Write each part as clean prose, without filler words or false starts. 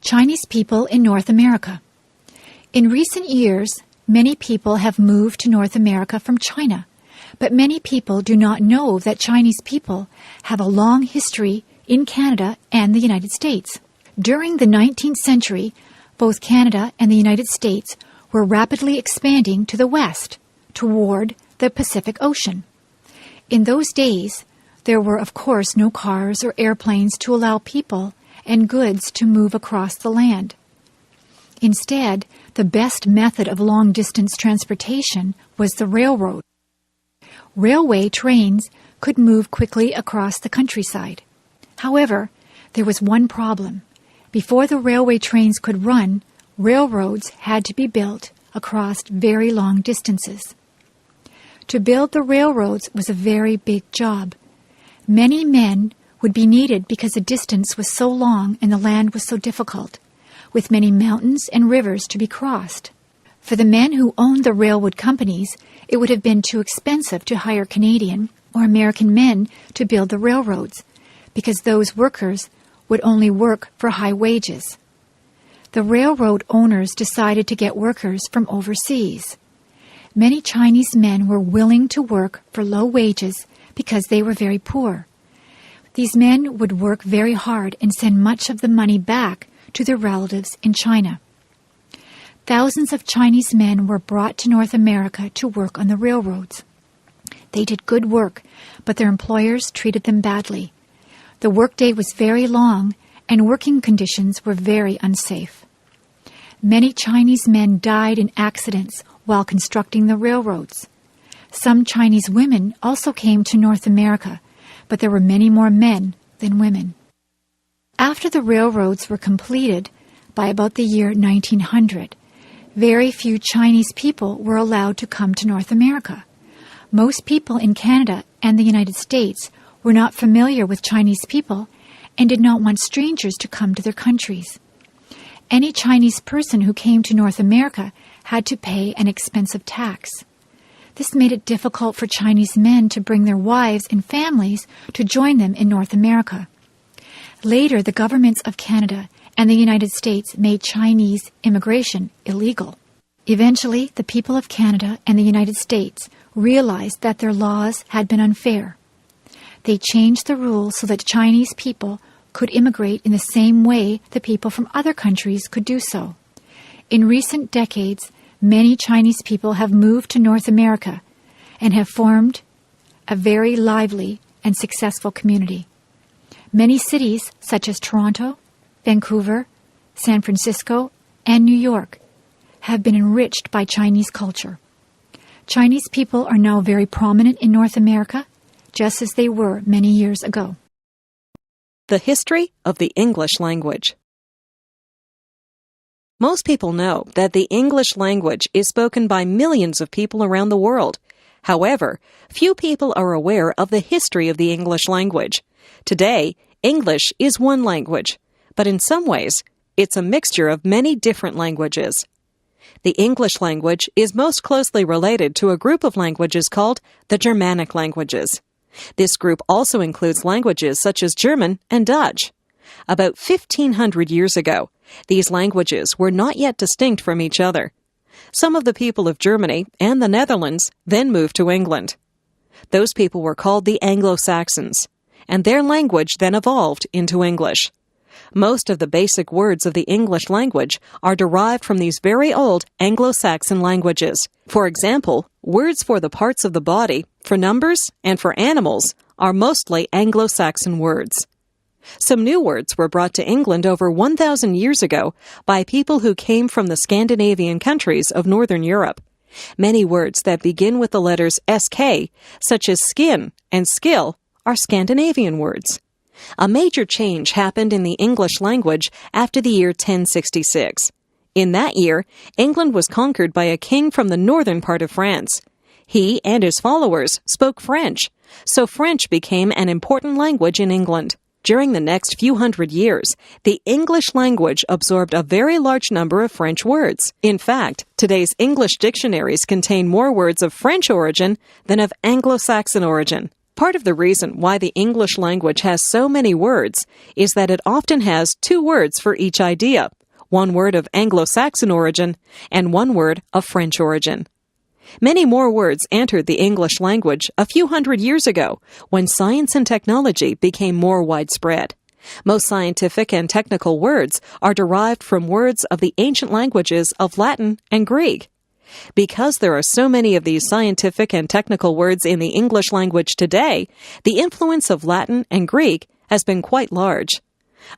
Chinese people in North America. In recent years, many people have moved to North America from China, but many people do not know that Chinese people have a long history in Canada and the United States. During the 19th century, both Canada and the United States were rapidly expanding to the west, toward the Pacific Ocean. In those days, there were of course no cars or airplanes to allow people and goods to move across the land. Instead, the best method of long-distance transportation was the railroad. Railway trains could move quickly across the countryside. However, there was one problem. Before the railway trains could run, railroads had to be built across very long distances. To build the railroads was a very big job. Many men would be needed because the distance was so long and the land was so difficult, with many mountains and rivers to be crossed. For the men who owned the railroad companies, it would have been too expensive to hire Canadian or American men to build the railroads, because those workers would only work for high wages. The railroad owners decided to get workers from overseas. Many Chinese men were willing to work for low wages because they were very poor. These men would work very hard and send much of the money back to their relatives in China. Thousands of Chinese men were brought to North America to work on the railroads. They did good work, but their employers treated them badly. The workday was very long, and working conditions were very unsafe. Many Chinese men died in accidents while constructing the railroads. Some Chinese women also came to North America, but there were many more men than women. After the railroads were completed, by about the year 1900, very few Chinese people were allowed to come to North America. Most people in Canada and the United States were not familiar with Chinese people and did not want strangers to come to their countries. Any Chinese person who came to North America had to pay an expensive tax. This made it difficult for Chinese men to bring their wives and families to join them in North America. Later, the governments of Canada and the United States made Chinese immigration illegal. Eventually, the people of Canada and the United States realized that their laws had been unfair. They changed the rules so that Chinese people could immigrate in the same way the people from other countries could do so. In recent decades, many Chinese people have moved to North America and have formed a very lively and successful community. Many cities, such as Toronto, Vancouver, San Francisco, and New York, have been enriched by Chinese culture. Chinese people are now very prominent in North America, just as they were many years ago. The history of the English language. Most people know that the English language is spoken by millions of people around the world. However, few people are aware of the history of the English language. Today, English is one language, but in some ways, it's a mixture of many different languages. The English language is most closely related to a group of languages called the Germanic languages. This group also includes languages such as German and Dutch. About 1,500 years ago, these languages were not yet distinct from each other. Some of the people of Germany and the Netherlands then moved to England. Those people were called the Anglo-Saxons, and their language then evolved into English. Most of the basic words of the English language are derived from these very old Anglo-Saxon languages. For example, words for the parts of the body, for numbers, and for animals are mostly Anglo-Saxon words. Some new words were brought to England over 1,000 years ago by people who came from the Scandinavian countries of Northern Europe. Many words that begin with the letters SK, such as skin and skill, are Scandinavian words. A major change happened in the English language after the year 1066. In that year, England was conquered by a king from the northern part of France. He and his followers spoke French, so French became an important language in England. During the next few hundred years, the English language absorbed a very large number of French words. In fact, today's English dictionaries contain more words of French origin than of Anglo-Saxon origin. Part of the reason why the English language has so many words is that it often has 2 words for each idea, 1 word of Anglo-Saxon origin and 1 word of French origin. Many more words entered the English language a few hundred years ago when science and technology became more widespread. Most scientific and technical words are derived from words of the ancient languages of Latin and Greek. Because there are so many of these scientific and technical words in the English language today, the influence of Latin and Greek has been quite large.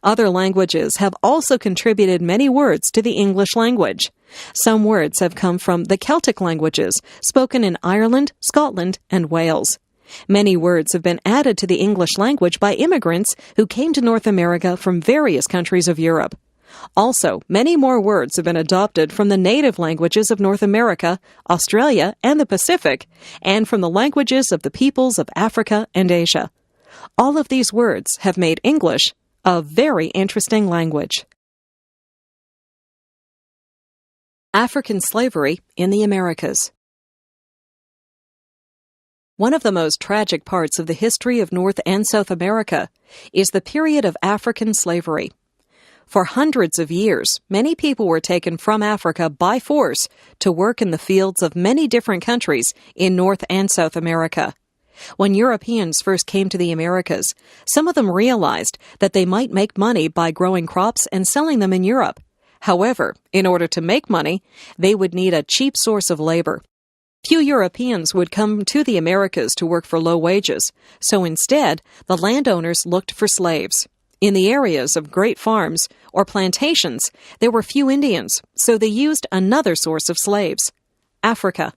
Other languages have also contributed many words to the English language. Some words have come from the Celtic languages, spoken in Ireland, Scotland, and Wales. Many words have been added to the English language by immigrants who came to North America from various countries of Europe. Also, many more words have been adopted from the native languages of North America, Australia, and the Pacific, and from the languages of the peoples of Africa and Asia. All of these words have made English a very interesting language. African slavery in the Americas. One of the most tragic parts of the history of North and South America is the period of African slavery. For hundreds of years, many people were taken from Africa by force to work in the fields of many different countries in North and South America. When Europeans first came to the Americas, some of them realized that they might make money by growing crops and selling them in Europe. However, in order to make money, they would need a cheap source of labor. Few Europeans would come to the Americas to work for low wages, so instead, the landowners looked for slaves. In the areas of great farms or plantations, there were few Indians, so they used another source of slaves: Africa.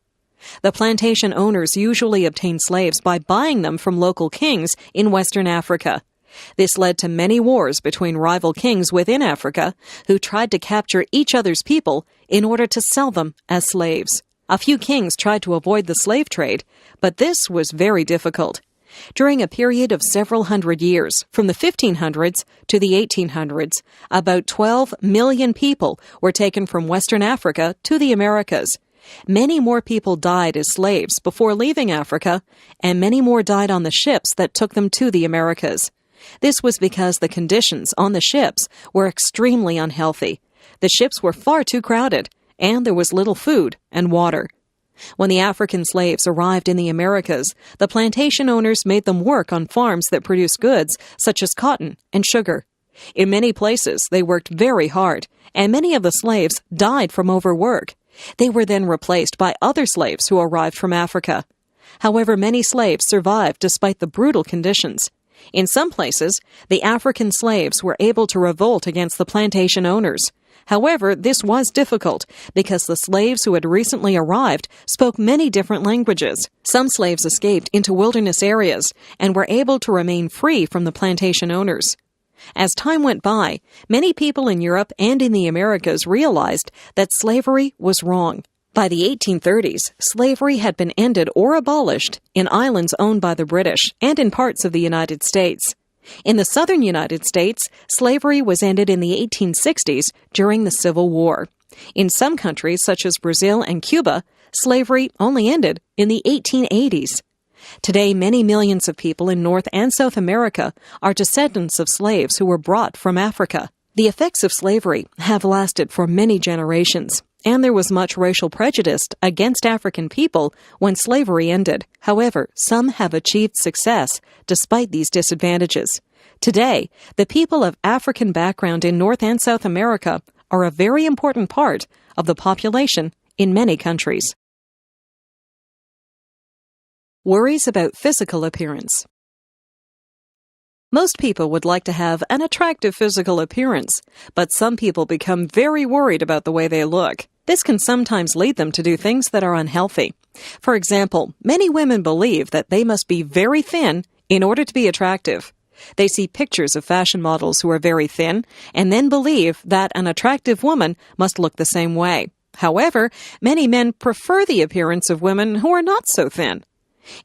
The plantation owners usually obtained slaves by buying them from local kings in Western Africa. This led to many wars between rival kings within Africa who tried to capture each other's people in order to sell them as slaves. A few kings tried to avoid the slave trade, but this was very difficult. During a period of several hundred years, from the 1500s to the 1800s, about 12 million people were taken from Western Africa to the Americas. Many more people died as slaves before leaving Africa, and many more died on the ships that took them to the Americas. This was because the conditions on the ships were extremely unhealthy. The ships were far too crowded, and there was little food and water. When the African slaves arrived in the Americas, the plantation owners made them work on farms that produced goods such as cotton and sugar. In many places, they worked very hard, and many of the slaves died from overwork. They were then replaced by other slaves who arrived from Africa. However, many slaves survived despite the brutal conditions. In some places, the African slaves were able to revolt against the plantation owners. However, this was difficult because the slaves who had recently arrived spoke many different languages. Some slaves escaped into wilderness areas and were able to remain free from the plantation owners. As time went by, many people in Europe and in the Americas realized that slavery was wrong. By the 1830s, slavery had been ended or abolished in islands owned by the British and in parts of the United States. In the southern United States, slavery was ended in the 1860s during the Civil War. In some countries, such as Brazil and Cuba, slavery only ended in the 1880s. Today, many millions of people in North and South America are descendants of slaves who were brought from Africa. The effects of slavery have lasted for many generations, and there was much racial prejudice against African people when slavery ended. However, some have achieved success despite these disadvantages. Today, the people of African background in North and South America are a very important part of the population in many countries. Worries about physical appearance. Most people would like to have an attractive physical appearance, but some people become very worried about the way they look. This can sometimes lead them to do things that are unhealthy. For example, many women believe that they must be very thin in order to be attractive. They see pictures of fashion models who are very thin and then believe that an attractive woman must look the same way. However, many men prefer the appearance of women who are not so thin.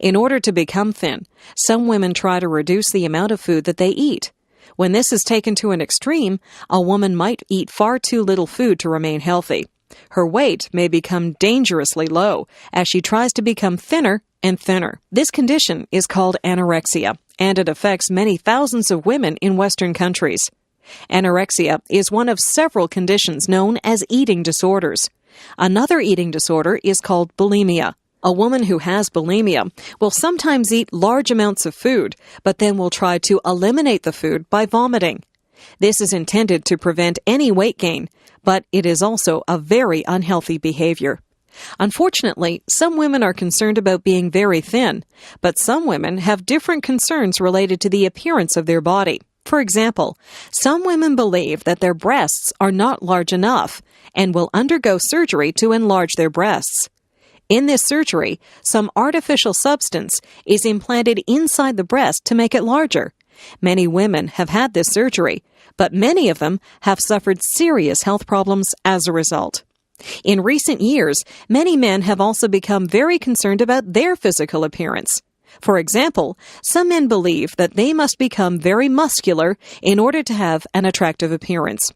In order to become thin, some women try to reduce the amount of food that they eat. When this is taken to an extreme, a woman might eat far too little food to remain healthy. Her weight may become dangerously low as she tries to become thinner and thinner. This condition is called anorexia, and it affects many thousands of women in Western countries. Anorexia is one of several conditions known as eating disorders. Another eating disorder is called bulimia. A woman who has bulimia will sometimes eat large amounts of food, but then will try to eliminate the food by vomiting. This is intended to prevent any weight gain, but it is also a very unhealthy behavior. Unfortunately, some women are concerned about being very thin, but some women have different concerns related to the appearance of their body. For example, some women believe that their breasts are not large enough and will undergo surgery to enlarge their breasts. In this surgery, some artificial substance is implanted inside the breast to make it larger. Many women have had this surgery, but many of them have suffered serious health problems as a result. In recent years, many men have also become very concerned about their physical appearance. For example, some men believe that they must become very muscular in order to have an attractive appearance.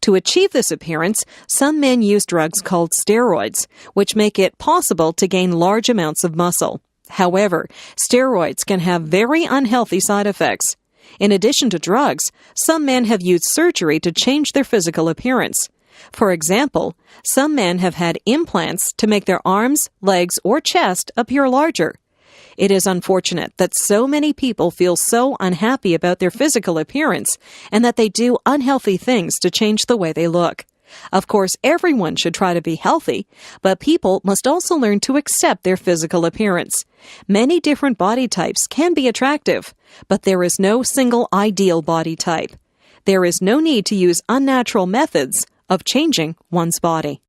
To achieve this appearance, some men use drugs called steroids, which make it possible to gain large amounts of muscle. However, steroids can have very unhealthy side effects. In addition to drugs, some men have used surgery to change their physical appearance. For example, some men have had implants to make their arms, legs, or chest appear larger. It is unfortunate that so many people feel so unhappy about their physical appearance and that they do unhealthy things to change the way they look. Of course, everyone should try to be healthy, but people must also learn to accept their physical appearance. Many different body types can be attractive, but there is no single ideal body type. There is no need to use unnatural methods of changing one's body.